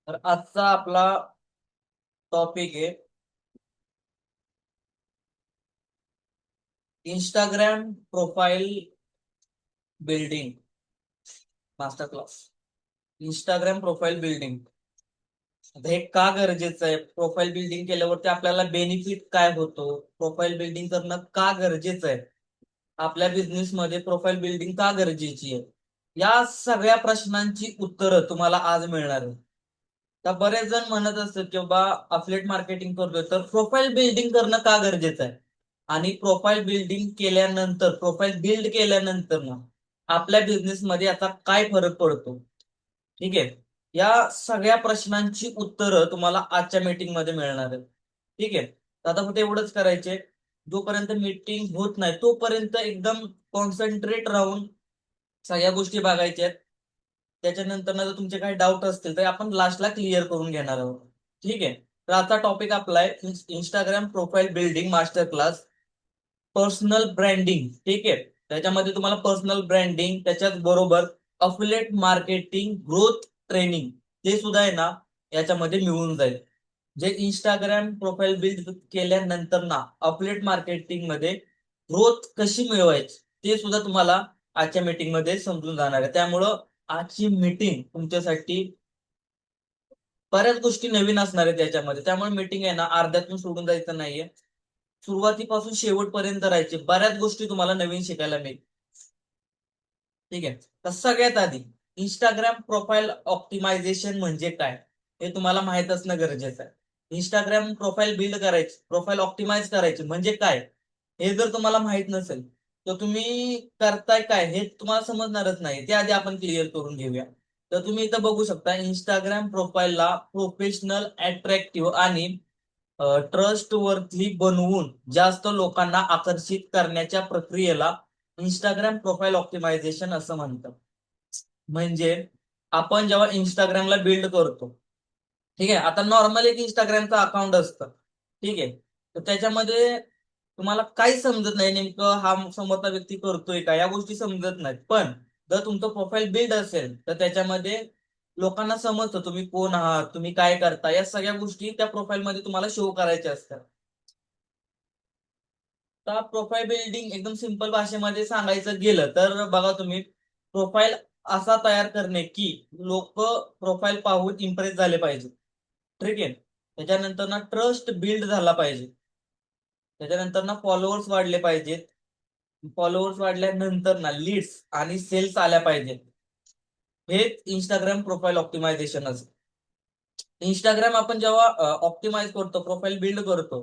तर आजचा आपला टॉपिक आहे Instagram profile building master class. Instagram profile building आता हे का गरजेचं आहे? प्रोफाईल बिल्डिंग केल्यावरती आपल्याला बेनिफिट काय होतो? प्रोफाईल बिल्डिंग करणं का गरजेचं आहे? आपल्या बिझनेस मध्ये प्रोफाईल बिल्डिंग का गरजेची आहे? या सगळ्या प्रश्नांची उत्तरं तुम्हाला आज मिळणार आहे. तर बरेच जण म्हणत असतात की बाबा अफिलिएट मार्केटिंग करतोय तर प्रोफाईल बिल्डिंग करणं का गरजेचं आहे? आणि प्रोफाईल बिल्डिंग केल्यानंतर प्रोफाईल बिल्ड केल्यानंतर ना आपल्या बिझनेस मध्ये आता काय फरक पडतो? ठीक आहे. या सगळ्या प्रश्नांची उत्तरं तुम्हाला आजच्या मीटिंग मध्ये मिळणार आहेत. ठीक आहे. तर आता फक्त एवढंच करायचे, जोपर्यंत मीटिंग होत नाही तोपर्यंत एकदम कॉन्सन्ट्रेट राहून सगळ्या गोष्टी बघायच्या आहेत. त्याच्यानंतर जर तुमचे काही डाऊट असतील तर आपण लास्टला क्लिअर करून घेणार आहोत. ठीक आहे. तर आता टॉपिक आपला आहे Instagram profile building master class, personal branding. ठीक आहे. त्याच्यामध्ये तुम्हाला पर्सनल ब्रँडिंग त्याच्याच बरोबर अफिलिएट मार्केटिंग ग्रोथ ट्रेनिंग ते सुद्धा आहे ना याच्यामध्ये मिळून जाईल. जे इंस्टाग्राम प्रोफाईल बिल्ड केल्यानंतर ना अफिलिएट मार्केटिंग मध्ये ग्रोथ कशी मिळवायची ते सुद्धा तुम्हाला आजच्या मीटिंग मध्ये समजून जाणार आहे. त्यामुळं आजची मीटिंग तुमच्यासाठी बऱ्याच गोष्टी नवीन असणार आहेत त्याच्यामध्ये. त्यामुळे मीटिंग आहे ना अर्ध्यातून सोडून जायचं नाहीये. सुरुवातीपासून शेवटपर्यंत राहायचे. बऱ्याच गोष्टी तुम्हाला नवीन शिकायला मिळतील. ठीक आहे. तर सगळ्यात आधी इंस्टाग्राम प्रोफाईल ऑप्टिमायझेशन म्हणजे काय हे तुम्हाला माहित असणं गरजेचं आहे. इंस्टाग्राम प्रोफाईल बिल्ड करायची, प्रोफाईल ऑप्टिमाइज करायची म्हणजे काय हे जर तुम्हाला माहित नसेल तर तुम्ही करताय काय हे तुम्हाला समजणारच नाही. ते आधी आपण क्लिअर करून घेऊया. तर तुम्ही इथं बघू शकता इंस्टाग्राम प्रोफाईलला प्रोफेशनल, अट्रॅक्टिव्ह आणि ट्रस्ट वर्थी बनवून जास्त लोकांना आकर्षित करण्याच्या प्रक्रियेला इंस्टाग्राम प्रोफाईल ऑप्टिमायझेशन असं म्हणतात. म्हणजे आपण जेव्हा इंस्टाग्रामला बिल्ड करतो, ठीक आहे, आता नॉर्मल एक इंस्टाग्रामचं अकाउंट असतं. ठीक आहे. तर त्याच्यामध्ये तुम्हाला काही समजत नाही नेमकं हा समोरचा व्यक्ती करतोय का या गोष्टी समजत नाहीत. पण जर तुमचं प्रोफाईल बिल्ड असेल तर त्याच्यामध्ये लोकांना समजतं तुम्ही कोण आहात, तुम्ही काय करता, या सगळ्या गोष्टी त्या प्रोफाईल मध्ये तुम्हाला शो करायच्या असतात. तर प्रोफाईल बिल्डिंग एकदम सिंपल भाषेमध्ये सांगायचं गेलं तर बघा तुम्ही, प्रोफाईल असा तयार करणे की लोक प्रोफाईल पाहून इम्प्रेस झाले पाहिजे. ठीक आहे. त्याच्यानंतर ना ट्रस्ट बिल्ड झाला पाहिजे. त्याच्यानंतर ना फॉलोअर्स वाढले पाहिजेत. फॉलोअर्स वाढल्यानंतर ना लीड्स आणि सेल्स आल्या पाहिजेत. हेच इंस्टाग्राम प्रोफाईल ऑप्टिमायझेशन असतं. इंस्टाग्राम आपण जेव्हा ऑप्टिमाइज करतो, प्रोफाईल बिल्ड करतो,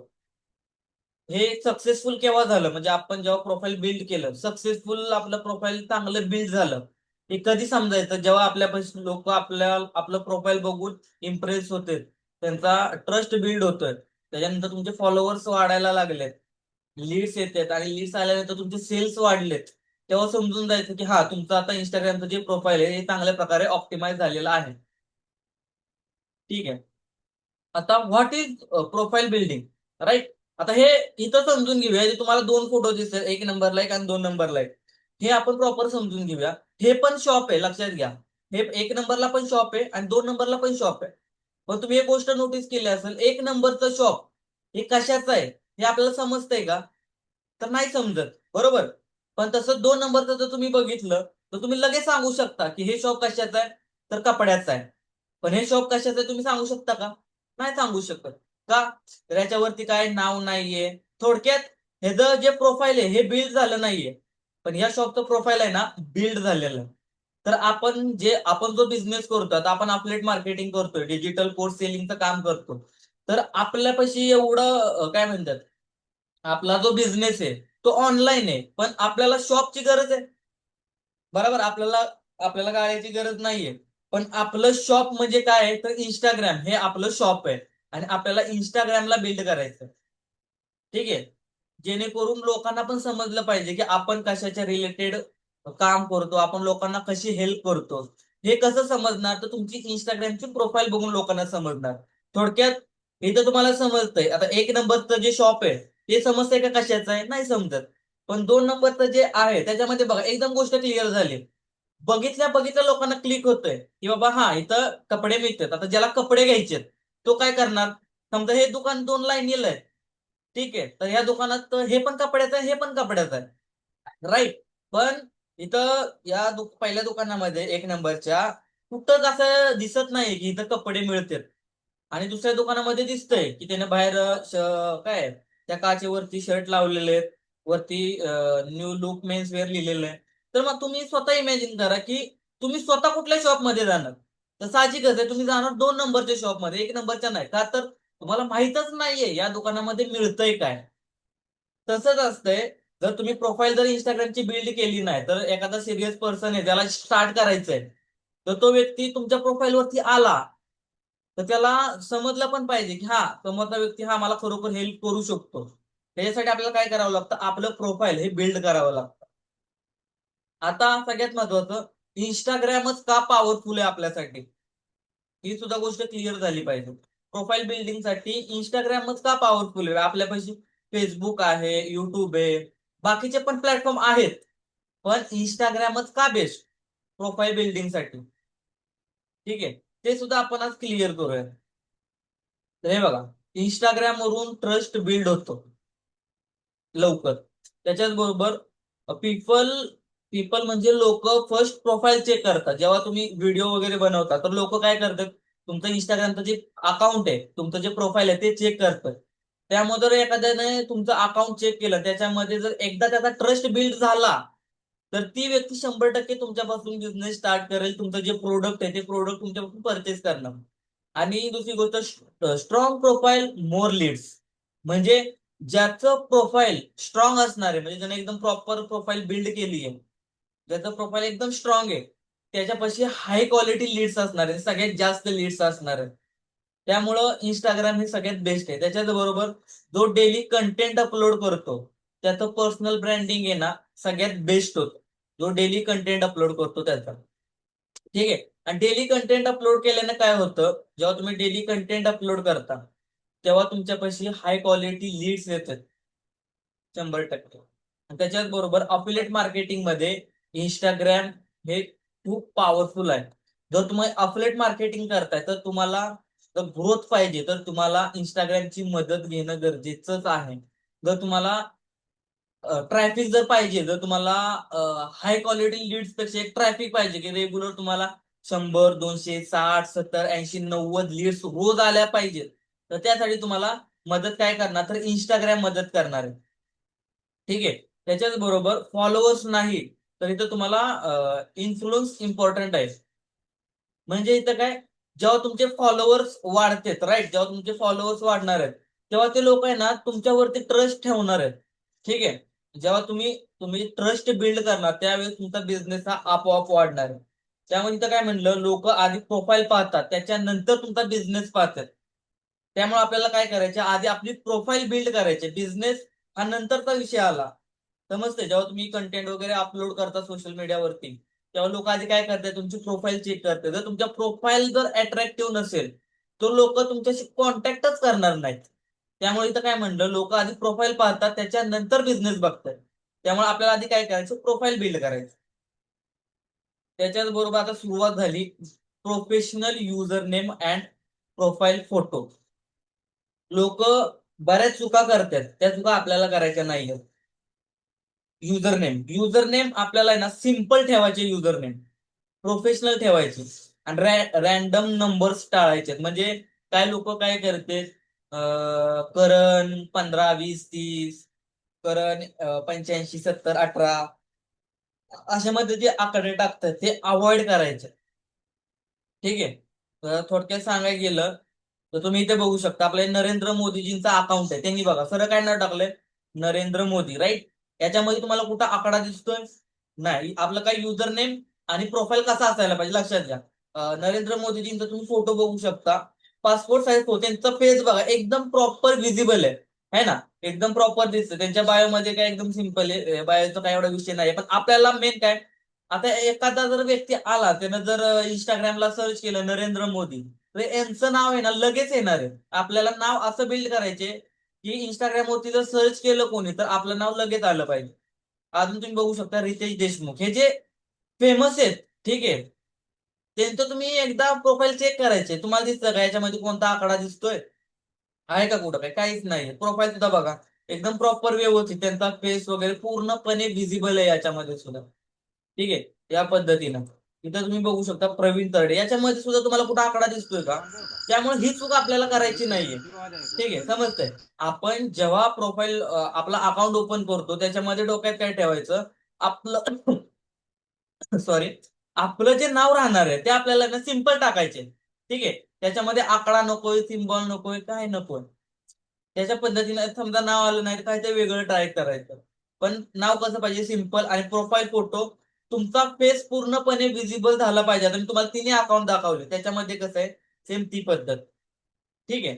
हे सक्सेसफुल केव्हा झालं? म्हणजे आपण जेव्हा प्रोफाईल बिल्ड केलं, सक्सेसफुल आपलं प्रोफाईल चांगलं बिल्ड झालं, हे कधी समजायचं? जेव्हा आपल्यापासून लोक आपलं प्रोफाईल बघून इम्प्रेस होते, त्यांचा ट्रस्ट बिल्ड होतोय, त्याच्यानंतर तुमचे फॉलोअर्स वाढायला लागलेत, लीड्स येतात आणि लीड्स आल्यानंतर तुमचे सेल्स वाढलेत, तेव्हा समजून जायचं की हा तुमचं आता इंस्टाग्रामचं जे प्रोफाईल आहे हे चांगल्या प्रकारे ऑप्टिमाइज झालेलं आहे. ठीक आहे. आता what is profile building, right? आता हे इथं समजून घेऊया. हे तुम्हाला दोन फोटो दिसतात, एक नंबरला एक आणि दोन नंबरला एक. हे आपण प्रॉपर समजून घेऊया. हे पण शॉप आहे, लक्षात घ्या. हे एक नंबरला पण शॉप आहे आणि दोन नंबरला पण शॉप आहे. पण तुम्ही एक गोष्ट नोटीस केली असेल, एक नंबरचं शॉप हे कशाचं आहे हे आपल्याला समजतंय का? तर नाही समजत, बरोबर. पण तसं दोन नंबरचं जर तुम्ही बघितलं तर तुम्ही लगेच सांगू शकता की हे शॉप कशाचं आहे, तर कपड्याचं आहे. पण हे शॉप कशाचं आहे तुम्ही सांगू शकता का? नाही सांगू शकत. का? तर याच्यावरती काय नाव नाहीये. थोडक्यात हे जे प्रोफाईल आहे हे बिल्ड झालं नाहीये. पण या शॉपचं प्रोफाईल आहे ना बिल्ड झालेलं आहे. तर आपण जो बिझनेस करतो, आता आपण अफिलिएट मार्केटिंग करतोय, डिजिटल कोर्स सेलिंगचं काम करतो, तर आपल्यापाशी एवढं काय म्हणतात, आपला जो बिझनेस आहे तो ऑनलाईन आहे, पण आपल्याला शॉपची गरज आहे. बरोबर. आपल्याला आपल्याला गाड्याची गरज नाहीये. पण आपलं शॉप म्हणजे काय आहे, तर इंस्टाग्राम हे आपलं शॉप आहे. आणि आपल्याला इंस्टाग्रामला बिल्ड करायचं. ठीक आहे. जेणेकरून लोकांना पण समजलं पाहिजे की आपण कशाच्या रिलेटेड काम करतो, आपण लोकांना कशी हेल्प करतो. हे कसं समजणार? तर तुमची इंस्टाग्रामची प्रोफाईल बघून लोकांना समजणार. थोडक्यात इथं तुम्हाला समजतंय. आता एक नंबरचं जे शॉप आहे ते समजतंय का कशाचं आहे? नाही समजत. पण दोन नंबरचं जे आहे त्याच्यामध्ये बघा एकदम गोष्ट क्लिअर झाली. बघितल्या बघितल्या लोकांना क्लिक होतंय की बाबा हा इथं कपडे मिळतात. आता ज्याला कपडे घ्यायचेत तो काय करणार? समजा हे दुकान 2 लाईनीला आहे, ठीक आहे, तर ह्या दुकानात हे पण कपड्याचं आहे, हे पण कपड्याचं आहे, राईट. पण इथं या पहिल्या दुकानामध्ये 1 नंबरच्या कुठंच असं दिसत नाही की इथं कपडे मिळतात. आणि दुसऱ्या दुकानामध्ये दिसतंय की त्याने बाहेर काय त्या काचेवरती शर्ट लावलेले आहेत, वरती न्यू लुक मेन्स वेअर लिहिलेलं आहे. तर मग तुम्ही स्वतः इमॅजिन करा की तुम्ही स्वतः कुठल्या शॉपमध्ये जाणार. तर साहजिकच आहे तुम्ही जाणार 2 नंबरच्या शॉपमध्ये, 1 नंबरच्या नाही का, तर तुम्हाला माहीतच नाहीये या दुकानामध्ये मिळतंय काय. तसंच असतंय. जर तुम्ही प्रोफाईल जर इंस्टाग्रामची बिल्ड केली नाही, तर एखादा सिरियस पर्सन आहे त्याला स्टार्ट करायचंय, तर तो व्यक्ती तुमच्या प्रोफाईलवरती आला तर त्याला समजलं पण पाहिजे की हा समोरचा व्यक्ती हा मला खरोखर हेल्प करू शकतो. त्याच्यासाठी आपल्याला काय करावं लागतं, आपलं प्रोफाईल हे बिल्ड करावं लागतं. आता सगळ्यात महत्वाचं, इंस्टाग्रामच का पॉवरफुल आहे आपल्यासाठी, ही सुद्धा गोष्ट क्लिअर झाली पाहिजे. प्रोफाईल बिल्डिंगसाठी इंस्टाग्रामच का पॉवरफुल आहे? आपल्यापाशी फेसबुक आहे, युट्यूब आहे, बाकीचे पण प्लॅटफॉर्म आहेत, पण इंस्टाग्रामच का बेस्ट प्रोफाईल बिल्डिंगसाठी? ठीक आहे, ते सुद्धा आपण आज क्लिअर करूया. तर हे बघा, इंस्टाग्राम वरून ट्रस्ट बिल्ड होतो लवकर. त्याच्याच बरोबर पीपल पीपल म्हणजे लोक फर्स्ट प्रोफाईल चेक करतात. जेव्हा तुम्ही व्हिडिओ वगैरे बनवता तर लोक काय करतात, तुमचं इंस्टाग्रामचं जे अकाउंट आहे, तुमचं जे प्रोफाईल आहे ते चेक करतात. त्यामध्ये जर एखाद्याने तुमचं अकाउंट चेक केलं, त्याच्यामध्ये जर एकदा त्याचा ट्रस्ट बिल्ड झाला, तर ती व्यक्ती 100% तुमच्यापासून बिझनेस स्टार्ट करेल. तुमचं जे प्रोडक्ट आहे ते प्रोडक्ट तुमच्यापासून परचेस करणार. आणि दुसरी गोष्ट, स्ट्रॉंग प्रोफाईल मोर लीड्स. म्हणजे ज्याचं प्रोफाईल स्ट्रॉंग असणार आहे, म्हणजे ज्याने एकदम प्रॉपर प्रोफाईल बिल्ड केली आहे, ज्याचं प्रोफाईल एकदम स्ट्रॉंग आहे, त्याच्यापाशी हाय क्वालिटी लीड्स असणार आहे, सगळ्यात जास्त लीड्स असणार आहे. त्यामुळं इंस्टाग्राम हे सगळ्यात बेस्ट आहे. त्याच्याच बरोबर जो डेली कंटेंट अपलोड करतो त्याचं पर्सनल ब्रँडिंग आहे ना सगळ्यात बेस्ट होतं. जो डेली कंटेंट अपलोड करतो त्याचा, ठीक आहे. आणि डेली कंटेंट अपलोड केल्याने काय होतं, जेव्हा तुम्ही डेली कंटेंट अपलोड करता तेव्हा तुमच्यापाशी हाय क्वालिटी लीड्स येतात 100%. आणि त्याच्याच बरोबर अफिलिएट मार्केटिंग मध्ये इंस्टाग्राम हे खूप पॉवरफुल आहे. जर तुम्ही अफिलिएट मार्केटिंग करताय तर तुम्हाला जर ग्रोथ पाहिजे तर तुम्हाला इंस्टाग्रामची मदत घेणं गरजेचंच आहे. जर तुम्हाला ट्रॅफिक जर पाहिजे, जर तुम्हाला हाय क्वालिटी लीड्स पेक्षा एक ट्रॅफिक पाहिजे की रेग्युलर तुम्हाला 100, 200, 60, 70, 80, 90 लीड्स रोज आल्या पाहिजेत, तर त्यासाठी तुम्हाला मदत काय करणार, तर इंस्टाग्राम मदत करणार आहे. ठीक आहे. त्याच्याच बरोबर फॉलोअर्स नाही, तर इथं तुम्हाला इन्फ्लुअन्स इम्पॉर्टंट आहे. म्हणजे इथं काय, जेव्हा तुमचे फॉलोअर्स वाढतात, राईट, जेव्हा तुमचे फॉलोअर्स वाढणार आहेत तेव्हा ते लोक आहे ना तुमच्यावरती ट्रस्ट ठेवणार आहेत. ठीक आहे. जेव्हा तुम्ही तुम्ही ट्रस्ट बिल्ड करणार त्यावेळेस तुमचा बिझनेस हा आपोआप वाढणार आहे. त्यामुळे इथं काय म्हणलं, लोक आधी प्रोफाईल पाहतात त्याच्यानंतर तुमचा बिझनेस पाहतात. त्यामुळे आपल्याला काय करायचे, आधी आपली प्रोफाईल बिल्ड करायचे, बिझनेस हा नंतरचा विषय आला. समजते, जेव्हा तुम्ही कंटेंट वगैरे अपलोड करता सोशल मीडियावरती तेव्हा लोक आधी काय करतात, तुमची प्रोफाईल चेक करतात. जर तुमच्या प्रोफाईल जर अट्रॅक्टिव्ह नसेल तर लोक तुमच्याशी कॉन्टॅक्टच करणार नाहीत. त्यामुळे इथं काय म्हणलं, लोक आधी प्रोफाईल पाहतात त्याच्यानंतर बिझनेस बघतात. त्यामुळे आपल्याला आधी काय करायचं, प्रोफाईल बिल्ड करायचं. त्याच्याच बरोबर आता सुरुवात झाली, professional user name and profile photo. लोक बऱ्याच चुका करतात, त्या चुका आपल्याला करायच्या नाही. युजर नेम आपल्याला आहे ना सिम्पल ठेवायचे, युजर नेम प्रोफेशनल ठेवायचे, आणि रॅन्डम नंबर्स टाळायचे. म्हणजे काय लोक काय करते, करण 15, 20, 30, करण 85, 70, 18 अशा मध्ये जे आकडे टाकतात ते अवॉइड करायचे. ठीक आहे. तर थोडक्यात सांगायला गेलं तर तुम्ही इथे बघू शकता, आपले नरेंद्र मोदीजींचा अकाउंट आहे, त्यांनी बघा सरळ काय नाव टाकलंय, नरेंद्र मोदी, राईट. याच्यामध्ये तुम्हाला कुठं आकडा दिसतोय? नाही. आपलं काय युजर नेम आणि प्रोफाईल कसा असायला पाहिजे लक्षात घ्या. नरेंद्र मोदीजींचा तुम्ही फोटो बघू शकता, पासपोर्ट साईज फोटो, त्यांचा फेस बघा एकदम प्रॉपर विजिबल आहे, है ना, एकदम प्रॉपर दिसतं. त्यांच्या बायोमध्ये काय एकदम सिंपल आहे, बायोचा काय एवढा विषय नाही. पण आपल्याला मेन काय, आता एखादा जर व्यक्ती आला त्यानं जर इंस्टाग्रामला सर्च केलं नरेंद्र मोदी, तर यांचं नाव आहे ना लगेच येणार आहे. आपल्याला नाव असं बिल्ड करायचे की इंस्टाग्रामवरती जर सर्च केलं कोणी तर आपलं नाव लगेच आलं पाहिजे. अजून तुम्ही बघू शकता रितेश देशमुख, हे जे फेमस आहेत ठीक आहे. त्यांचं तुम्ही एकदा प्रोफाईल चेक करायचे, तुम्हाला दिसतं का याच्यामध्ये कोणता आकडा दिसतोय, आहे का कुठं काय, काहीच नाही. प्रोफाईल सुद्धा बघा एकदम प्रॉपर व्यवस्थित, त्यांचा फेस वगैरे पूर्णपणे व्हिजिबल आहे याच्यामध्ये सुद्धा. ठीक आहे, या पद्धतीनं इथं तुम्ही बघू शकता प्रवीण तरडे, याच्यामध्ये सुद्धा तुम्हाला कुठं आकडा दिसतोय का? त्यामुळे ही चूक आपल्याला करायची नाहीये. ठीक आहे, समजतंय. आपण जेव्हा प्रोफाईल आपला अकाउंट ओपन करतो त्याच्यामध्ये डोक्यात काय ठेवायचं, आपलं सॉरी, आपलं जे नाव राहणार आहे ते आपल्याला ना सिंपल टाकायचे. ठीक आहे, त्याच्यामध्ये आकडा नकोय, सिम्बॉल नकोय, काय नकोय. त्याच्या पद्धतीने समजा नाव आलं नाही तर काय ते वेगळं ट्राय करायचं. पण नाव कसं पाहिजे, सिंपल, आणि प्रोफाईल फोटो तुमचा फेस पूर्णपणे विजिबल झाला पाहिजे. आणि तुम्हाला तिन्ही अकाउंट दाखवले त्याच्यामध्ये कसं आहे, सेम ती पद्धत. ठीक आहे.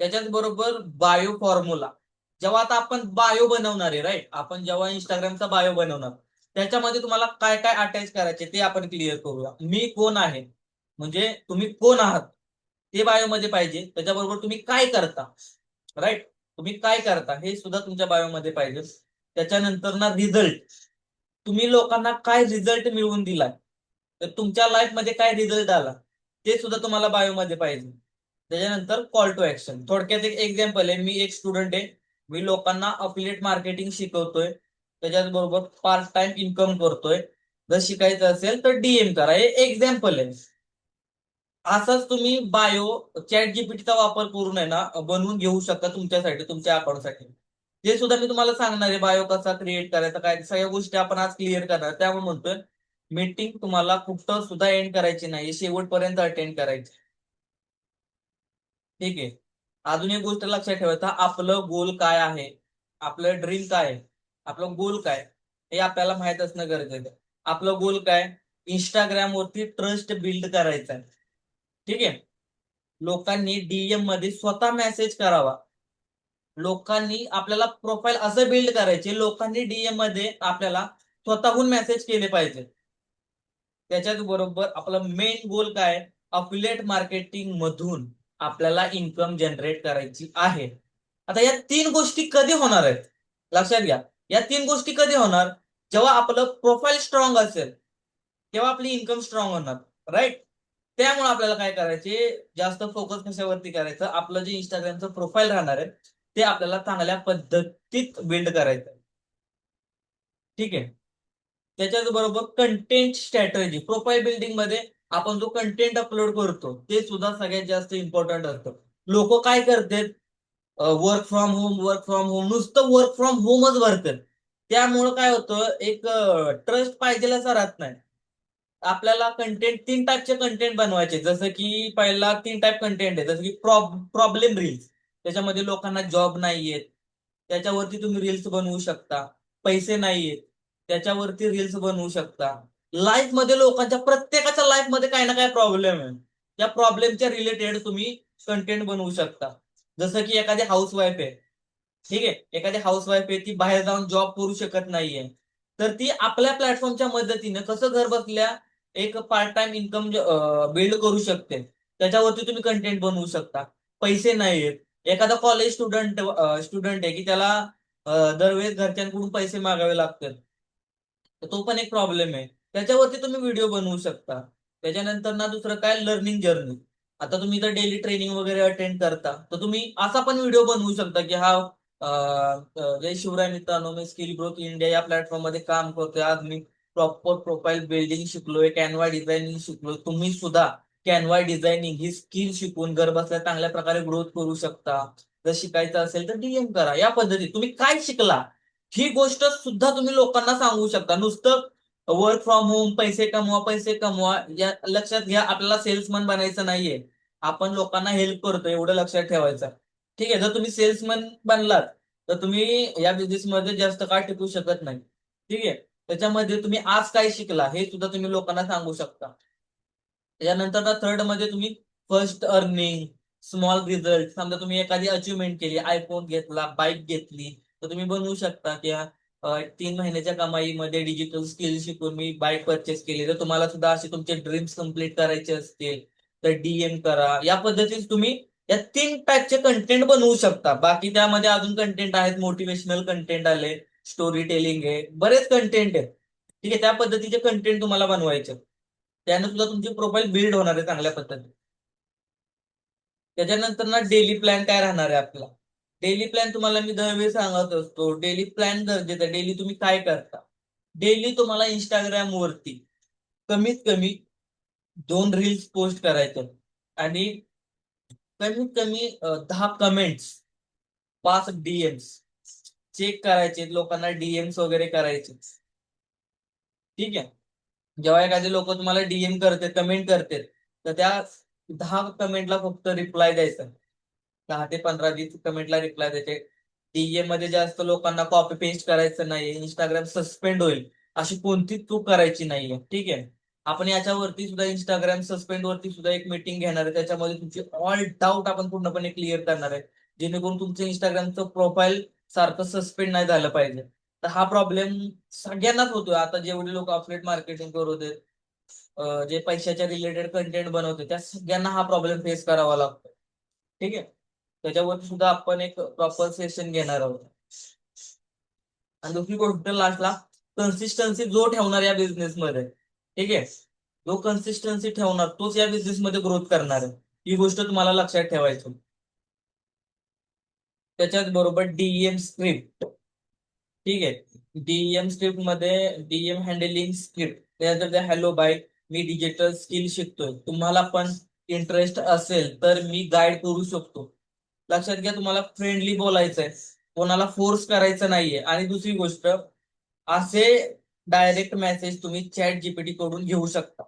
त्याच्याच बरोबर बायो फॉर्म्युला, जेव्हा आता आपण बायो बनवणार आहे, राईट, आपण जेव्हा इंस्टाग्रामचा बायो बनवणार त्याच्यामध्ये तुम्हाला काय काय अटॅच करायचे ते आपण क्लिअर करूया. मी कोण आहे, म्हणजे तुम्ही कोण आहात ते बायोमध्ये पाहिजे. त्याच्याबरोबर तुम्ही काय करता, राईट, तुम्ही काय करता हे सुद्धा तुमच्या बायोमध्ये पाहिजे. त्याच्यानंतर ना रिझल्ट, तुम्ही लोकांना काय रिझल्ट मिळवून दिलाय, तर तुमच्या लाईफ मध्ये काय रिझल्ट आला ते सुद्धा तुम्हाला बायोमध्ये पाहिजे. त्याच्यानंतर कॉल टू ऍक्शन, थोडक्यात एक एक्झाम्पल आहे, मी एक स्टुडंट आहे, मी लोकांना अफिलिएट मार्केटिंग शिकवतोय, त्याच्याच बरोबर पार्ट टाइम इन्कम करतोय, जर शिकायचं असेल तर डीएम करा, हे एक्झाम्पल आहे. असंच तुम्ही बायो चॅट जीपीटीचा वापर करून आहे ना बनवून घेऊ शकता तुमच्यासाठी, तुमच्या अकाउंटसाठी. ते सुद्धा मी तुम्हाला सांगणार आहे, बायो कसा क्रिएट करायचा, काय सगळ्या गोष्टी आपण आज क्लिअर करणार. त्यामुळे म्हणतोय मीटिंग तुम्हाला कुठं सुद्धा एंड करायची नाही, शेवटपर्यंत अटेंड करायची. ठीक आहे. अजून एक गोष्ट लक्षात ठेवायचा, आपलं गोल काय आहे, आपलं ड्रीम काय आहे, आपलं गोल काय, हे आपल्याला माहित असणं गरजेचं आहे. आपलं गोल काय, इंस्टाग्राम वरती ट्रस्ट बिल्ड करायचा आहे. ठीक आहे. लोकांनी डीएम मध्ये स्वतः मेसेज करावा, लोकांनी आपल्याला प्रोफाईल असं बिल्ड करायचे, लोकांनी डीएम मध्ये आपल्याला स्वतःहून मेसेज केले पाहिजे. त्याच्याच बरोबर आपला मेन गोल काय, अफिलिएट मार्केटिंग मधून आपल्याला इन्कम जनरेट करायची आहे. आता या तीन गोष्टी कधी होणार आहेत, लक्षात घ्या. या तीन गोष्टी कधी होणार, जेव्हा आपलं प्रोफाईल स्ट्रॉंग असेल तेव्हा आपली इन्कम स्ट्रॉंग होणार, राईट. त्यामुळे आपल्याला काय करायचे, जास्त फोकस कशावरती करायचं, आपलं जे इंस्टाग्रामचं प्रोफाईल राहणार आहे ते आपल्याला चांगल्या पद्धतीत बिल्ड करायचं. ठीक आहे. त्याच्याच बरोबर कंटेंट स्ट्रॅटेजी, प्रोफाईल बिल्डिंग मध्ये आपण जो कंटेंट अपलोड करतो ते सुद्धा सगळ्यात जास्त इम्पॉर्टंट असतं. लोक काय करतात, work from home, work from home, नुसतं वर्क फ्रॉम होमच भरतात. त्यामुळं काय होतं, एक ट्रस्ट पाहिजे असं राहत नाही. आपल्याला कंटेंट, तीन टाईपचे कंटेंट बनवायचे, जसं की पहिला तीन टाईप कंटेंट आहे, जसं की प्रॉब्लेम रील्स, त्याच्यामध्ये लोकांना जॉब नाहीयेत त्याच्यावरती तुम्ही रील्स बनवू शकता. पैसे नाहीयेत त्याच्यावरती रील्स बनवू शकता. लाईफ मध्ये लोकांच्या प्रत्येकाच्या लाईफ मध्ये काही ना काही प्रॉब्लेम आहे, त्या प्रॉब्लेमच्या रिलेटेड तुम्ही कंटेंट बनवू शकता. जसं की एखादी हाऊस वाईफ आहे, ठीक आहे, एखादी हाऊस वाईफ आहे, ती बाहेर जाऊन जॉब करू शकत नाहीये, तर ती आपल्या प्लॅटफॉर्मच्या मदतीने कसं घर बसल्या एक पार्ट टाइम इन्कम बिल्ड करू शकते. त्याच्यावरती तुम्ही कंटेंट बनवू शकता. पैसे नाहीयेत, एखादा कॉलेज स्टुडंट आहे की त्याला दरवेळेस घरच्यांकडून पैसे मागावे लागतात, तर तो पण एक प्रॉब्लेम आहे, त्याच्यावरती तुम्ही व्हिडिओ बनवू शकता. त्याच्यानंतर ना दुसरं काय, लर्निंग जर्नी, आता तुम्ही तर डेली ट्रेनिंग वगैरे अटेंड करता, तर तुम्ही असा पण व्हिडिओ बनवू शकता की हा जय शिवराय मित्रांनो, मी स्किल ग्रोथ इंडिया या प्लॅटफॉर्म मध्ये काम करतोय, आज मी प्रॉपर प्रोफाईल बिल्डिंग शिकलोय, कॅनवा डिझायनिंग शिकलोय, तुम्ही सुद्धा कॅनवा डिझायनिंग ही स्किल शिकून घर बसल्या चांगल्या प्रकारे ग्रोथ करू शकता. जर शिकायचं असेल तर डीएम करा. या पद्धतीत तुम्ही काय शिकला ही गोष्ट सुद्धा तुम्ही लोकांना सांगू शकता. नुसतं वर्क फ्रॉम होम, पैसे कमवा, पैसे कमवा, या लक्षात घ्या, आपल्याला सेल्समन बनायचं नाहीये, आपण लोकांना हेल्प करतो एवढं लक्षात ठेवायचं. ठीक आहे, जर तुम्ही सेल्समन बनलात तर तुम्ही या बिझनेस मध्ये जास्त काळ टिकू शकत नाही. ठीक आहे. त्याच्यामध्ये तुम्ही आज काय शिकला हे सुद्धा तुम्ही लोकांना सांगू शकता. त्याच्यानंतर ना थर्ड मध्ये तुम्ही फर्स्ट अर्निंग, स्मॉल रिझल्ट, समजा तुम्ही एखादी अचिव्हमेंट केली, आयफोन घेतला, बाईक घेतली, तर तुम्ही बनवू शकता की 3 महिन्याच्या कमाईमध्ये डिजिटल स्किल शिकून मी बाईक परचेस केली. तर तुम्हाला सुद्धा असे तुमचे ड्रीम्स कम्प्लीट करायचे असतील तर डीएम करा. या पद्धतीने तुम्ही या तीन टाईपचे कंटेंट बनवू शकता. बाकी त्यामध्ये अजून कंटेंट आहेत, मोटिवेशनल कंटेंट आले, स्टोरी टेलिंग आहे, बरेच कंटेंट आहे. ठीक आहे, त्या पद्धतीचे कंटेंट तुम्हाला बनवायचे. त्यानं सुद्धा तुमची प्रोफाईल बिल्ड होणार आहे चांगल्या पद्धतीने. त्याच्यानंतर ना डेली प्लॅन काय राहणार आहे आपला. डेली प्लॅन तुम्हाला मी दरवेळी सांगत असतो, डेली प्लॅन गरजेचं आहे. डेली तुम्ही काय करता. डेली तुम्हाला इंस्टाग्राम वरती कमीत कमी 2 रील्स पोस्ट करायचे आणि कमीत कमी 10 कमेंट्स, 5 डीएम्स चेक करायचे, लोकांना डीएम्स वगैरे करायचे. ठीक आहे. जेव्हा एखादी लोक तुम्हाला डीएम करते, कमेंट करते, तर त्या 10 कमेंटला फक्त रिप्लाय द्यायचा. 10 ते 15 20 कमेंटला रिप्लाय द्यायचे. डीएम मध्ये जास्त लोकांना कॉपी पेस्ट करायचं नाही. इंस्टाग्राम सस्पेंड होईल अशी कोणतीच चूक करायची नाहीये. ठीक आहे. आपण याच्यावरती सुद्धा इंस्टाग्राम सस्पेंड वरती सुद्धा एक मीटिंग घेणार आहे. त्याच्यामध्ये तुमचे ऑल डाऊट आपण पूर्णपणे क्लिअर करणार आहे, जेणेकरून तुमचं इंस्टाग्रामचं प्रोफाईल सारखं सस्पेंड नाही झालं पाहिजे. तर हा प्रॉब्लेम सगळ्यांनाच होतोय आता. जेवढे लोक अफिलिएट मार्केटिंग करत आहेत, जे पैशाच्या रिलेटेड कंटेंट बनवते, त्या सगळ्यांना हा प्रॉब्लेम फेस करावा लागतो. ठीक आहे. त्याच्यावरती सुद्धा आपण एक प्रॉपर सेशन घेणार आहोत. आणि दुसरी गोष्ट लास्टला, कन्सिस्टन्सी जो ठेवणार या बिझनेसमध्ये, ठीक आहे, जो कन्सिस्टन्सी ठेवणार तोच या बिझनेसमध्ये ग्रोथ करणार आहे. ही गोष्ट तुम्हाला लक्षात ठेवायची. त्याच्याच बरोबर डीएम स्क्रिप्ट. ठीक आहे. डीएम स्क्रिप्ट मध्ये डीएम हँडलिंग स्क्रिप्ट, त्यानंतर हॅलो बाय, मी डिजिटल स्किल शिकतोय, तुम्हाला पण इंटरेस्ट असेल तर मी गाईड करू शकतो. लक्षात घ्या, तुम्हाला फ्रेंडली बोलायचंय, कोणाला फोर्स करायचं नाहीये. आणि दुसरी गोष्ट, असे डायरेक्ट मेसेज तुम्ही चॅट जीपीटी कडून घेऊ शकता.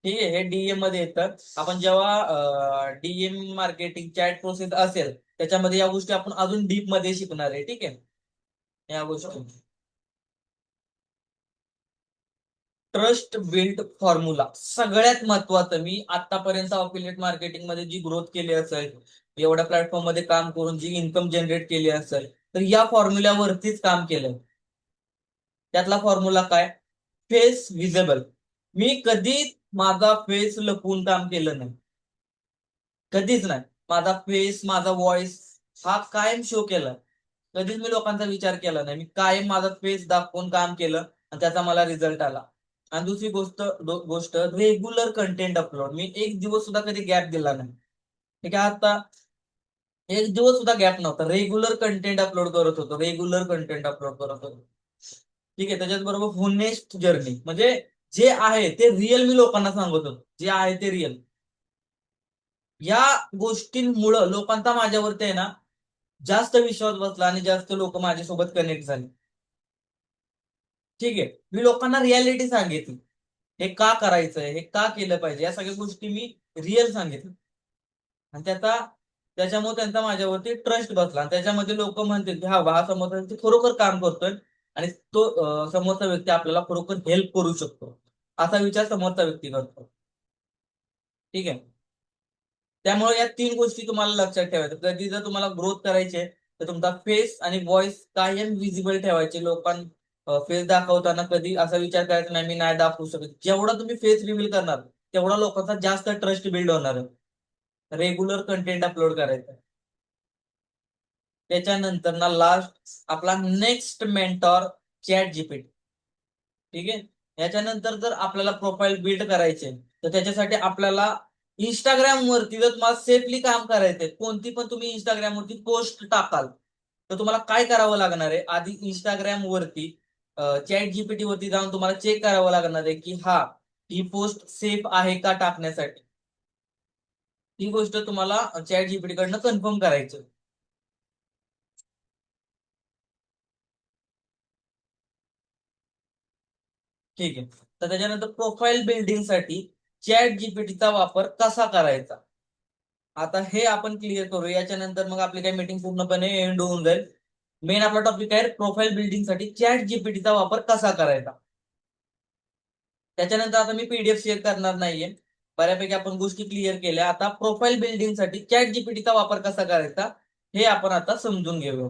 ठीक आहे. हे डीएम मध्ये येतात. आपण जेव्हा डीएम मार्केटिंग चॅट प्रोसेस असेल, त्याच्यामध्ये या गोष्टी आपण अजून डीप मध्ये शिकणार आहे. ठीक आहे. या गोष्टी, ट्रस्ट बिल्ड फॉर्म्युला सगळ्यात महत्वाचं. मी आतापर्यंत अफिलिएट मार्केटिंग मध्ये जी ग्रोथ केली असेल, एवढ्या प्लॅटफॉर्म मध्ये काम करून जी इन्कम जनरेट केली असेल, तर या फॉर्म्युल्यावरतीच काम केलं. त्यातला फॉर्म्युला काय, फेस विजेबल. मी कधी माझा फेस लपवून काम केलं नाही, कधीच नाही. माझा फेस, माझा व्हॉइस हा कायम शो केला. कधीच मी लोकांचा विचार केला नाही. मी कायम माझा फेस दाखवून काम केलं आणि त्याचा मला रिझल्ट आला. आणि दुसरी गोष्ट रेग्युलर कंटेंट अपलोड. मी एक दिवस सुद्धा कधी गॅप दिला नाही. ठीक आहे. आता एक दिवस सुद्धा गॅप नव्हता. रेग्युलर कंटेंट अपलोड करत होतो, रेग्युलर कंटेंट अपलोड करत होतो. ठीक आहे. त्याच्याच बरोबर होनेस्ट जर्नी, म्हणजे जे आहे ते रिअल मी लोकांना सांगत होतो, जे आहे ते रिअल. या गोष्टींमुळं लोकांचा माझ्यावरती आहे ना जास्त विश्वास बसला आणि जास्त लोक माझ्यासोबत कनेक्ट झाले. ठीक आहे. मी लोकांना रियालिटी सांगितली, हे का करायचंय, हे का केलं पाहिजे, या सगळ्या गोष्टी मी रिअल सांगितलं. आणि त्याच्यामुळे त्यांचा माझ्यावरती ट्रस्ट बसला. आणि त्याच्यामध्ये लोक म्हणतील की हा बा, समोरचा व्यक्ती खरोखर काम करतोय आणि तो समोरचा व्यक्ती आपल्याला खरोखर हेल्प करू शकतो, असा विचार समोरचा व्यक्ती करतो. ठीक आहे. त्यामुळे या 3 गोष्टी तुम्हाला लक्षात ठेवायच्या. कधी जर तुम्हाला ग्रोथ करायची आहे, तर तुमचा फेस आणि व्हॉइस कायम विजिबल ठेवायचे. फेस दाखवताना कधी असा विचार करायचा नाही मी नाही दाखवू शकत. जेवढा तुम्ही फेस रिव्हील करणार, तेवढा लोकांचा जास्त ट्रस्ट बिल्ड होणार आहे. रेग्युलर कंटेंट अपलोड करायचं. त्याच्यानंतर ना लास्ट आपला नेक्स्ट मेंटॉर, चॅट जीपीटी. ठीक आहे. याच्यानंतर जर आपल्याला प्रोफाईल बिल्ड करायचे, तर त्याच्यासाठी आपल्याला इंस्टाग्राम वरती जर तुम्हाला सेफली काम करायचंय, कोणती पण तुम्ही इंस्टाग्राम वरती पोस्ट टाकाल, तर तुम्हाला काय करावं लागणार आहे, आधी इंस्टाग्राम वरती चॅट जीपीटी वरती जाऊन तुम्हाला चेक करावं लागणार आहे की हा, ही पोस्ट सेफ आहे का टाकण्यासाठी. ही गोष्ट तुम्हाला चॅट जीपीटी कडनं कन्फर्म करायची. ठीक आहे. तर त्याच्यानंतर प्रोफाईल बिल्डिंगसाठी चॅट जीपीटीचा वापर कसा करायचा, आता हे आपण क्लिअर करू. याच्यानंतर मग आपली काही मीटिंग पूर्णपणे एंड होऊन जाईल. मेन आपला टॉपिक आहे प्रोफाईल बिल्डिंग साठी चॅट जीपीटीचा वापर कसा करायचा. त्याच्यानंतर आता मी पीडीएफ शेअर करणार नाहीये. बऱ्यापैकी आपण गोष्टी क्लिअर केल्या. आता प्रोफाईल बिल्डिंग साठी चॅट जीपीटीचा वापर कसा करायचा, हे आपण आता समजून घेऊया.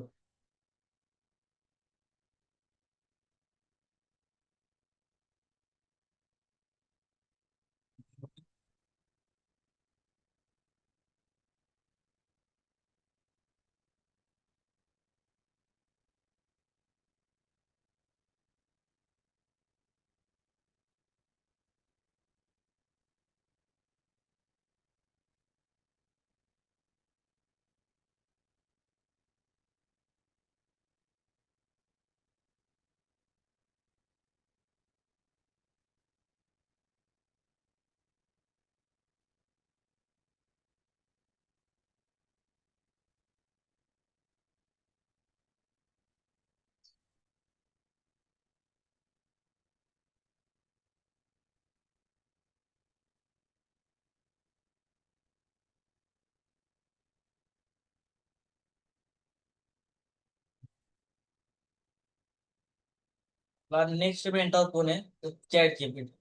नेक्स्ट मेंटॉर कोण आहे? Chat GPT.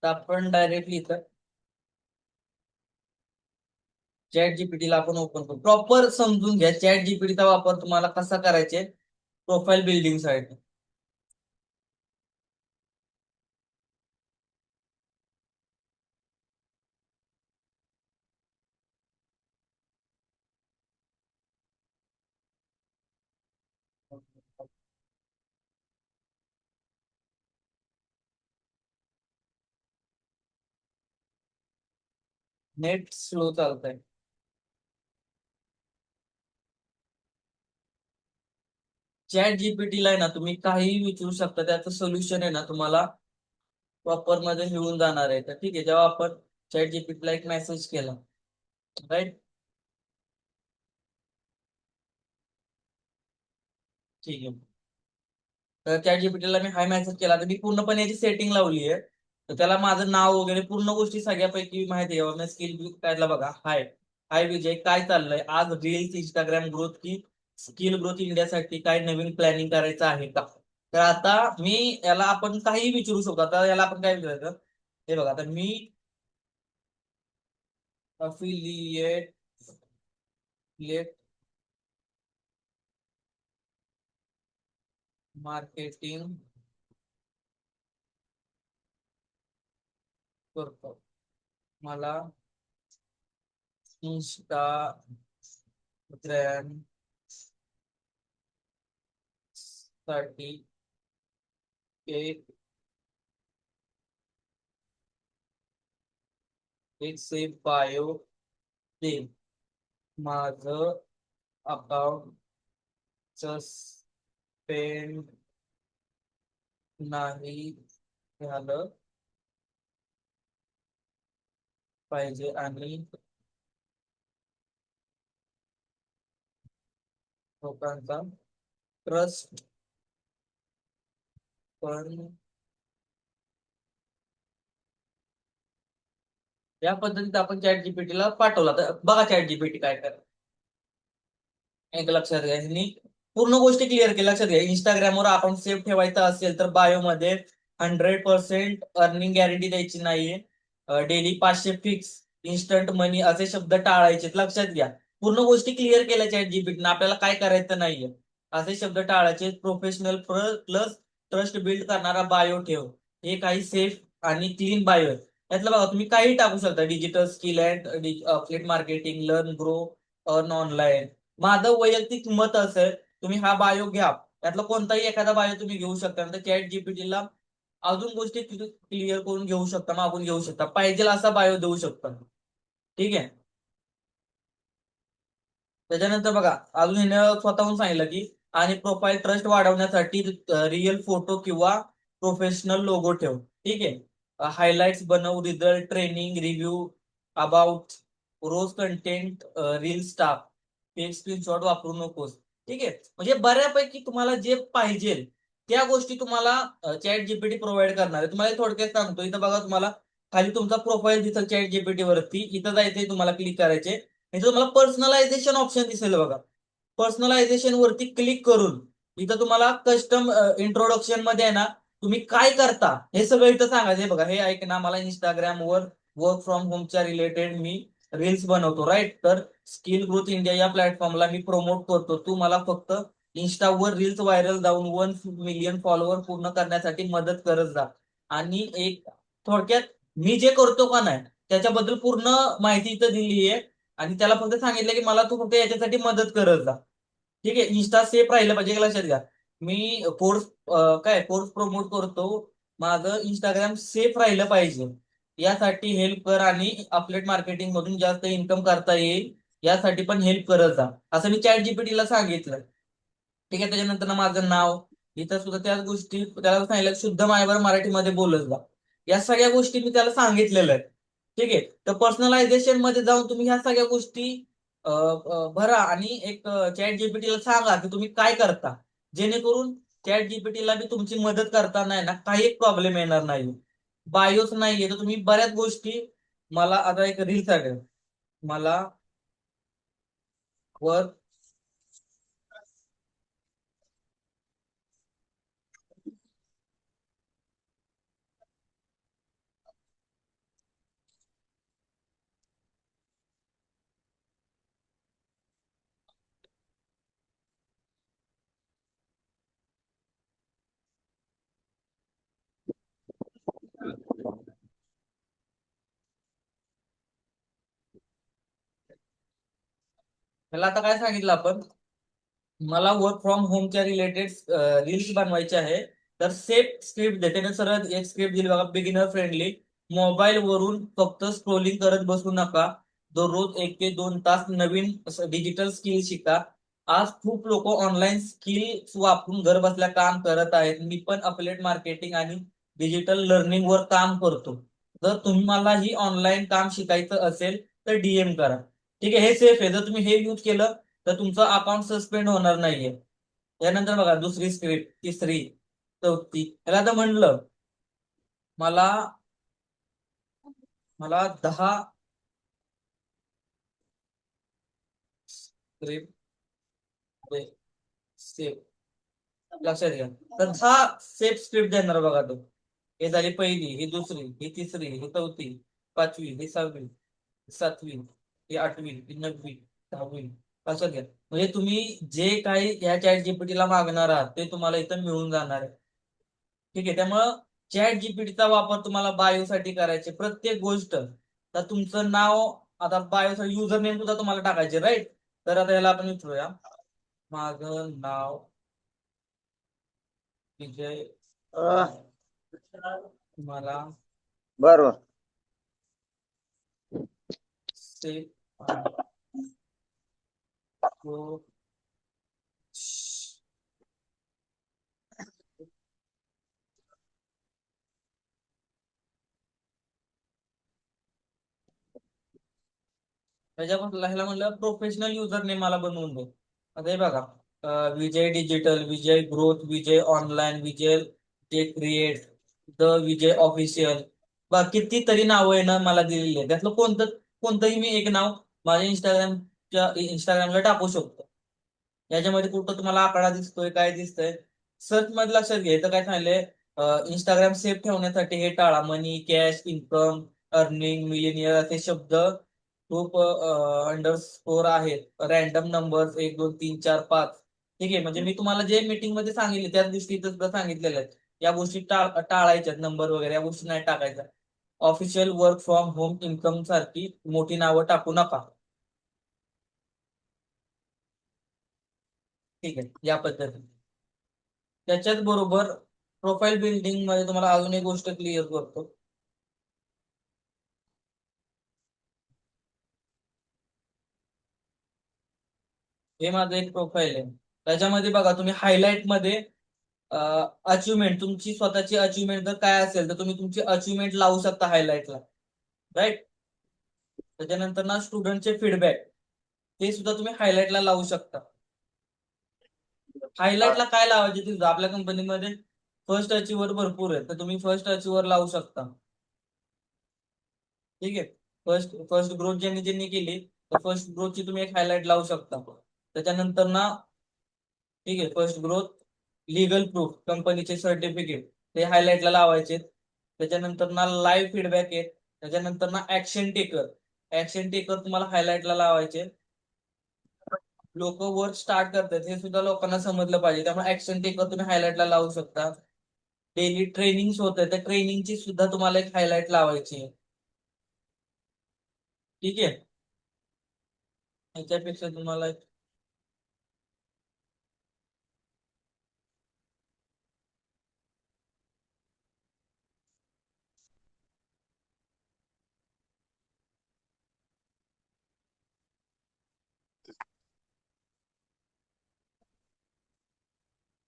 आता आपण डायरेक्टली इथं चॅट जीपीटीला आपण ओपन करू. प्रॉपर समजून घ्या चॅट जीपीटीचा वापर तुम्हाला कसा करायचे प्रोफाईल बिल्डिंग साठी. नेट स्लो चालतंय. चॅट जीपीटीला आहे ना तुम्ही काहीही विचारू शकता, त्याचं सोल्युशन आहे ना तुम्हाला प्रॉपर मध्ये मिळून जाणार आहे. तर ठीक आहे, जेव्हा आपण चॅट जीपीटीला एक मेसेज केला, राईट, ठीक आहे. तर चॅट जीपीटीला मी हाय मेसेज केला, तर मी पूर्णपणे याची सेटिंग लावली आहे. तर त्याला माझं नाव वगैरे पूर्ण गोष्टी सगळ्यापैकी माहिती आहे. मी स्किल काढला बघा. हाय हाय विजय, काय चाललंय आज? रील्स, इंस्टाग्राम ग्रोथ की स्किल ग्रोथ इंडियासाठी काय नवीन प्लॅनिंग करायचं आहे का? तर आता मी याला आपण काही विचारू शकतो. आता याला आपण काय विचारायचं, हे बघा. आता मी अफिलिएट मार्केटिंग करतो. मला इंस्टाग्राम साठी एक एक सेफ बायो दे. माझं अकाउंट सस्पेंड नाही झालं पाहिजे आणि लोकांचा ट्रस्ट पण. या पद्धतीत आपण चॅट जीपीटीला पाठवला. तर बघा चॅट जीपीटी काय करत. एक लक्षात घ्या, ह्यांनी पूर्ण गोष्टी क्लिअर केल्या. लक्षात घ्या, इंस्टाग्रामवर अकाउंट सेव्ह ठेवायचा असेल तर बायोमध्ये 100% अर्निंग गॅरंटी द्यायची नाहीये. डेली 500 फिक्स, इन्स्टंट मनी असे शब्द टाळायचे. लक्षात घ्या, पूर्ण गोष्टी क्लिअर केल्या चॅट जीपीटीने. आपल्याला काय करायचं नाहीये, असे शब्द टाळायचे. प्रोफेशनल प्लस ट्रस्ट बिल्ड करणारा बायो ठेव. हे काही सेफ आणि क्लीन बायो आहे. यातलं बघा, तुम्ही काही टाकू शकता. Digital skill and applet marketing, learn grow, earn online. माझं वैयक्तिक मत असेल, तुम्ही हा बायो घ्या. त्यातला कोणताही एखादा बायो तुम्ही घेऊ शकता. नंतर चॅट जीपीटीला अजून गोष्टी क्लिअर करून घेऊ शकता, मागून घेऊ शकता. पाहिजे असा बायो देऊ शकता. ठीक आहे. त्याच्यानंतर बघा, अजून हिनं स्वतःहून सांगितलं की आणि प्रोफाईल ट्रस्ट वाढवण्यासाठी रिअल फोटो किंवा प्रोफेशनल लोगो ठेव. ठीक आहे. हायलाइट्स बनव, रिझल्ट, ट्रेनिंग, रिव्ह्यू अबाउट, रोज content, reel staff, fake screenshot वापरू नकोस. ठीक आहे. म्हणजे बऱ्यापैकी तुम्हाला जे पाहिजे त्या गोष्टी तुम्हाला चॅट जीपीटी प्रोव्हाइड करणार आहे. तुम्हाला थोडक्यात सांगतो, इथं बघा, तुम्हाला खाली तुमचा प्रोफाईल दिसेल चॅट जीपीटी वरती. इथं जायचंय, तुम्हाला क्लिक करायचे. इथं तुम्हाला पर्सनलायझेशन ऑप्शन दिसेल बघा. पर्सनलायझेशन वरती क्लिक करून इथं तुम्हाला कस्टम इंट्रोडक्शन मध्ये आहे ना, तुम्ही काय करता हे सगळं इथं सांगायचं. बघा, हे ऐक ना, मला इंस्टाग्रामवर वर्क फ्रॉम होमच्या रिलेटेड मी रील्स बनवतो, राईट. तर स्किल ग्रोथ इंडिया या प्लॅटफॉर्मला मी प्रमोट करतो. तू मला फक्त इंस्टावर रील्स व्हायरल जाऊन 1 मिलियन फॉलोअर पूर्ण करण्यासाठी मदत करत जा. आणि एक थोडक्यात मी जे करतो का नाही त्याच्याबद्दल पूर्ण माहिती इथं दिली आहे. आणि त्याला फक्त सांगितलं की मला तू फक्त याच्यासाठी मदत करत जा. ठीक आहे. इंस्टा सेफ राहिलं पाहिजे, हे लक्षात घ्या. मी कोर्स प्रमोट करतो. माझं इंस्टाग्राम सेफ राहिलं पाहिजे, यासाठी हेल्प कर. आणि अपलेट मार्केटिंग मधून जास्त इन्कम करता येईल यासाठी पण हेल्प करत जा, असं मी चॅट जीपीटीला सांगितलं. ठीक आहे. त्याच्यानंतर ना माझं नाव, इथं सुद्धा त्याच गोष्टी त्याला सांगितलं, शुद्ध मायवर मराठीमध्ये बोलत जा. या सगळ्या गोष्टी मी त्याला सांगितलेल्या आहेत. ठीक आहे. तर पर्सनलायझेशन मध्ये जाऊन तुम्ही ह्या सगळ्या गोष्टी भरा आणि एक चॅट जीपीटीला सांगा की तुम्ही काय करता, जेणेकरून चॅट जीपीटीला बी तुमची मदत करताना आहे ना काही प्रॉब्लेम येणार नाही. बायोच नाहीये तर तुम्ही बऱ्याच गोष्टी. मला आता एक रील आहे, मला वर्क त्याला आता काय सांगितलं आपण, मला वर्क फ्रॉम होमच्या रिलेटेड रील्स बनवायचे आहे, तर सेफ स्क्रिप्ट दे. त्याने सरळ एक स्क्रिप्ट दिली बघा, बिगिनर फ्रेंडली. मोबाईल वरून फक्त स्क्रोलिंग करत बसू नका, दररोज 1 ते 2 तास नवीन डिजिटल स्किल शिका. आज खूप लोक ऑनलाईन स्किल वापरून घर बसल्या काम करत आहेत. मी पण अफिलिएट मार्केटिंग आणि डिजिटल लर्निंग वर काम करतो. जर तुम्हाला ही ऑनलाईन काम शिकायचं असेल तर डीएम करा. ठीक आहे, हे सेफ आहे. जर तुम्ही हे यूज केलं तर तुमचं अकाउंट सस्पेंड होणार नाहीये. यानंतर बघा दुसरी स्क्रिप्ट, तिसरी, चौथी. याला आता म्हणलं मला मला 10 स्क्रिप्ट सेफ, लक्षात घ्या. तर 10 स्क्रिप्ट देणार बघा तो. हे झाली पहिली, ही दुसरी, ही तिसरी, ही चौथी, पाचवी, ही सहावी, ही सातवी, ही आठवी, ही नववी, 10वी. लक्षात घ्या. म्हणजे तुम्ही जे काही या चॅट जीपीटीला मागणार आहात ते तुम्हाला इथं मिळून जाणार आहे. ठीक आहे, त्यामुळं चॅट जीपीटीचा वापर तुम्हाला बायोसाठी करायचे प्रत्येक गोष्ट. तर तुमचं नाव, आता बायोसाठी युजर नेम सुद्धा तुम्हाला टाकायचे, राईट. तर आता याला आपण विचारूया, माझं नाव विजय, अं, मला बरोबर. सेफ त्याच्यामध्ये ह्याला म्हणलं प्रोफेशनल युजर नेम मला बनवून दे. आता हे बघा, विजय डिजिटल, विजय ग्रोथ, विजय ऑनलाईन, विजय जे क्रिएट, द विजय ऑफिशियल. बघ कितीतरी नावं आहे ना मला दिलेली आहे, त्यातलं कोणतंही मी एक नाव माझ्या इंस्टाग्रामला टाकू शकतो. याच्यामध्ये कुठं तुम्हाला आकडा दिसतोय, काय दिसतंय, सर्च मध्ये लक्षात घ्या. इथं काय सांगितलंय, इंस्टाग्राम सेफ ठेवण्यासाठी हे टाळा. मनी, कॅश, इन्कम, अर्निंग, मिलिनियर असे शब्द खूप अंडरस्कोर आहेत. Random number 1 2 3 4 5. ठीक आहे, म्हणजे मी तुम्हाला जे मीटिंग मध्ये सांगितले त्याच गोष्टी इथं सुद्धा सांगितलेल्या आहेत. या गोष्टी टाळायच्या, नंबर वगैरे या गोष्टी नाही टाकायच्या. Official work from home income सारखी मोठी नावं टाकू नका. ठीक आहे, या पद्धतीने. त्याच्याच बरोबर प्रोफाईल बिल्डिंग मध्ये तुम्हाला अजून एक गोष्ट क्लिअर करतो. हे माझं एक प्रोफाईल आहे. त्याच्यामध्ये बघा तुम्ही हायलाइट मध्ये अचिव्हमेंट, तुमची स्वतःची अचिव्हमेंट जर काय असेल तर तुम्ही तुमची अचिव्हमेंट लावू शकता हायलाइटला, राईट. त्याच्यानंतर ना स्टुडंटचे फीडबॅक, ते सुद्धा तुम्ही हायलाइटला लावू शकता. हायलाइटला काय लावायचे तिथं आपल्या कंपनीमध्ये फर्स्ट अचिव्हर भरपूर आहे, तर तुम्ही फर्स्ट अचिव्हर लावू शकता. ठीक आहे, फर्स्ट फर्स्ट ग्रोथ ज्यांनी ज्यांनी केली तर फर्स्ट ग्रोथची तुम्ही एक हायलाइट लावू शकता. त्याच्यानंतर ना, ठीक आहे, फर्स्ट ग्रोथ, लिगल प्रूफ, कंपनीचे सर्टिफिकेट, ते हायलाइटला लावायचे. त्याच्यानंतर ना लाईव्ह फीडबॅक आहे. त्याच्यानंतर ना ऍक्शन टेकर, ऍक्शन टेकर तुम्हाला हायलाइटला लावायचे. लोक वर्क स्टार्ट करतात हे सुद्धा लोकांना समजलं पाहिजे, त्यामुळे ऍक्शन टेकर तुम्ही हायलाइटला लावू शकता. डेली ट्रेनिंग होत आहे, त्या ट्रेनिंगची सुद्धा तुम्हाला एक हायलाइट लावायची आहे. ठीक आहे, याच्यापेक्षा तुम्हाला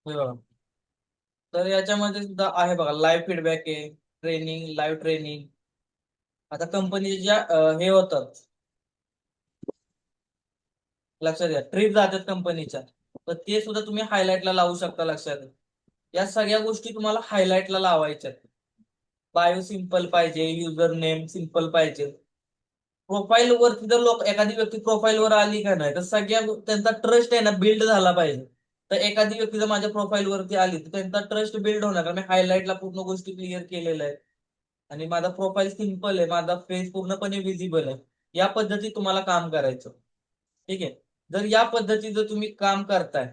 हे बघा. तर याच्यामध्ये सुद्धा आहे बघा, लाईव्ह फीडबॅक आहे, ट्रेनिंग, लाईव्ह ट्रेनिंग. आता कंपनीच्या ज्या हे होतात, लक्षात घ्या, ट्रिप जातात कंपनीच्या, तर ते सुद्धा तुम्ही हायलाइटला लावू शकता. लक्षात घ्या, या सगळ्या गोष्टी तुम्हाला हायलाइटला लावायच्या. बायो सिंपल पाहिजे, युजर नेम सिंपल पाहिजे. प्रोफाईल वरती जर एखादी व्यक्ती प्रोफाईल वर आली का नाही, तर सगळ्या त्यांचा ट्रस्ट आहे ना बिल्ड झाला पाहिजे. तर एखादी व्यक्ती जर माझ्या प्रोफाईल वरती आली तर त्यांचा ट्रस्ट बिल्ड होणार, कारण मी हायलाइटला पूर्ण गोष्टी क्लिअर केलेल्या आहेत आणि माझा प्रोफाईल सिंपल आहे, माझा फेस पूर्णपणे विजिबल आहे. या पद्धतीत तुम्हाला काम करायचं. ठीक आहे, जर या पद्धतीत जर तुम्ही काम करताय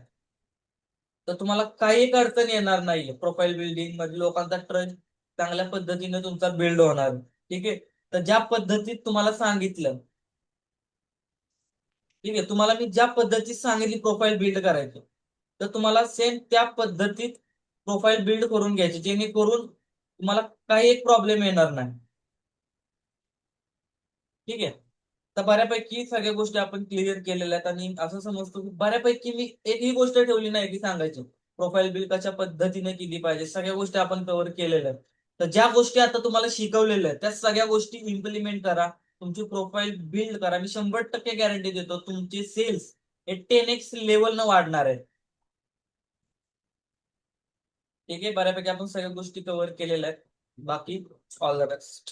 तर तुम्हाला काही एक अडचण येणार नाहीये. प्रोफाईल बिल्डिंग मध्ये लोकांचा ट्रस्ट चांगल्या पद्धतीने तुमचा बिल्ड होणार. ठीक आहे, तर ज्या पद्धतीत तुम्हाला सांगितलं ठीक आहे, तुम्हाला मी ज्या पद्धतीत सांगितली प्रोफाईल बिल्ड करायची, तर तुम्हाला सेम त्या पद्धतीत प्रोफाईल बिल्ड करून घ्यायची, जेणेकरून तुम्हाला काही एक प्रॉब्लेम येणार नाही. ठीक आहे, तर बऱ्यापैकी सगळ्या गोष्टी आपण क्लिअर केलेल्या आहेत आणि असं समजतो की बऱ्यापैकी मी एकही गोष्ट ठेवली नाही की सांगायची प्रोफाईल बिल्ड कशा पद्धतीने केली पाहिजे. सगळ्या गोष्टी आपण कव्हर केलेल्या आहेत. तर ज्या गोष्टी आता तुम्हाला शिकवलेल्या आहेत त्या सगळ्या गोष्टी इम्प्लिमेंट करा, तुमची प्रोफाईल बिल्ड करा. मी 100% गॅरंटी देतो तुमचे सेल्स हे 10x लेवलनं वाढणार आहे. ठीक आहे, बऱ्यापैकी आपण सगळ्या गोष्टी कव्हर केलेल्या आहेत. बाकी ऑल द बेस्ट.